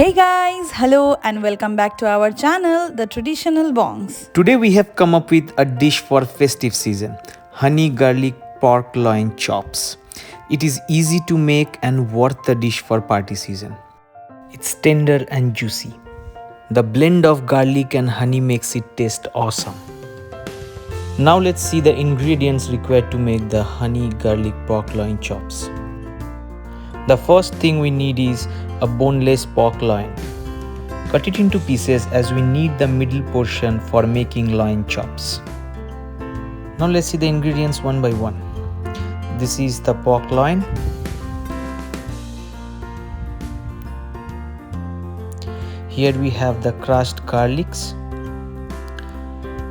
Hey guys, hello and welcome back to our channel, The Traditional Bongs. Today we have come up with a dish for festive season, honey garlic pork loin chops. It is easy to make and worth the dish for party season. It's tender and juicy. The blend of garlic and honey makes it taste awesome. Now let's see the ingredients required to make the honey garlic pork loin chops. The first thing we need is a boneless pork loin. Cut it into pieces as we need the middle portion for making loin chops. Now let's see the ingredients one by one. This is the pork loin. Here we have the crushed garlics.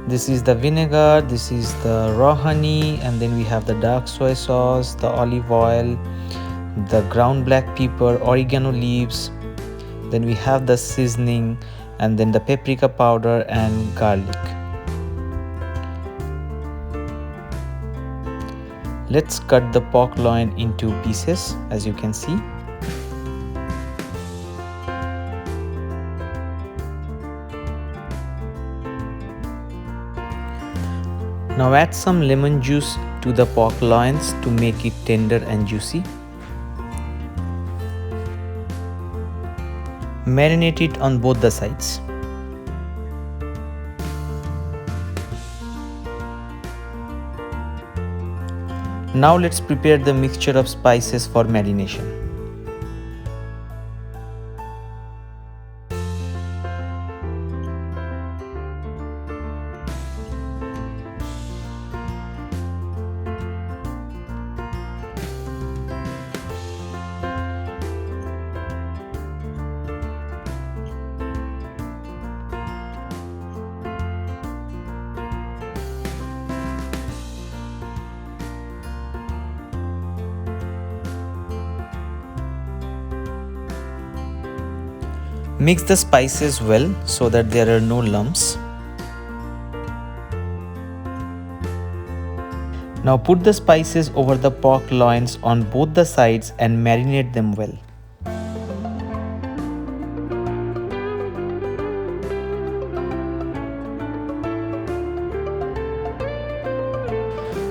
This is the vinegar, this is the raw honey, and then we have the dark soy sauce, the olive oil, the ground black pepper, oregano leaves. Then we have the seasoning and then the paprika powder and garlic. Let's cut the pork loin into pieces as you can see. Now add some lemon juice to the pork loins to make it tender and juicy. Marinate it on both the sides. Now let's prepare the mixture of spices for marination. Mix the spices well so that there are no lumps. Now put the spices over the pork loins on both the sides and marinate them well.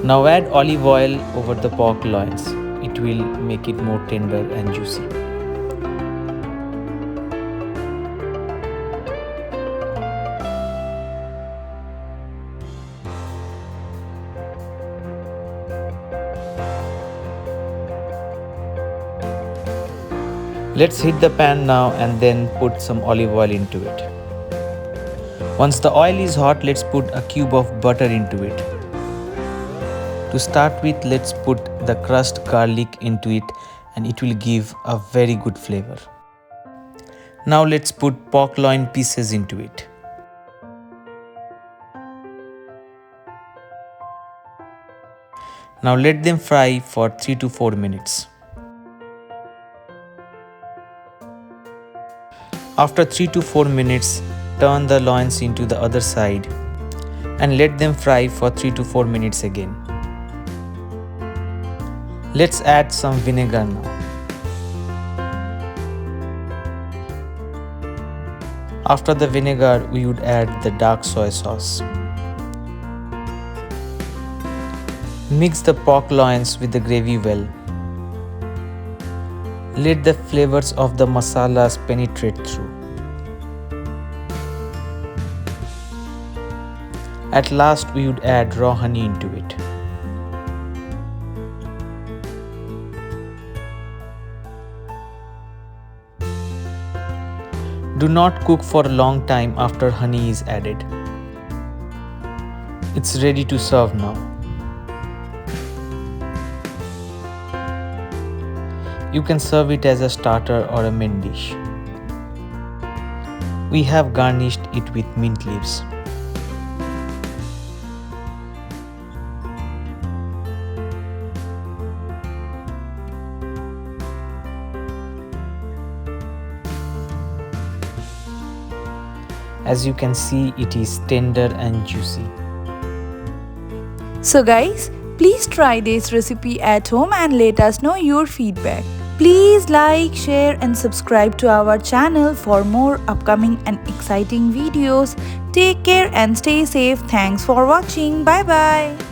Now add olive oil over the pork loins. It will make it more tender and juicy. Let's heat the pan now and then put some olive oil into it. Once the oil is hot, let's put a cube of butter into it. To start with, let's put the crushed garlic into it and it will give a very good flavor. Now let's put pork loin pieces into it. Now let them fry for 3 to 4 minutes. After 3 to 4 minutes, turn the loins into the other side and let them fry for 3 to 4 minutes again. Let's add some vinegar now. After the vinegar, we would add the dark soy sauce. Mix the pork loins with the gravy well. Let the flavors of the masalas penetrate through. At last, we would add raw honey into it. Do not cook for a long time after honey is added. It's ready to serve now. You can serve it as a starter or a main dish. We have garnished it with mint leaves. As you can see, it is tender and juicy. So guys, please try this recipe at home and let us know your feedback. Please like, share and subscribe to our channel for more upcoming and exciting videos. Take care and stay safe. Thanks for watching. Bye bye.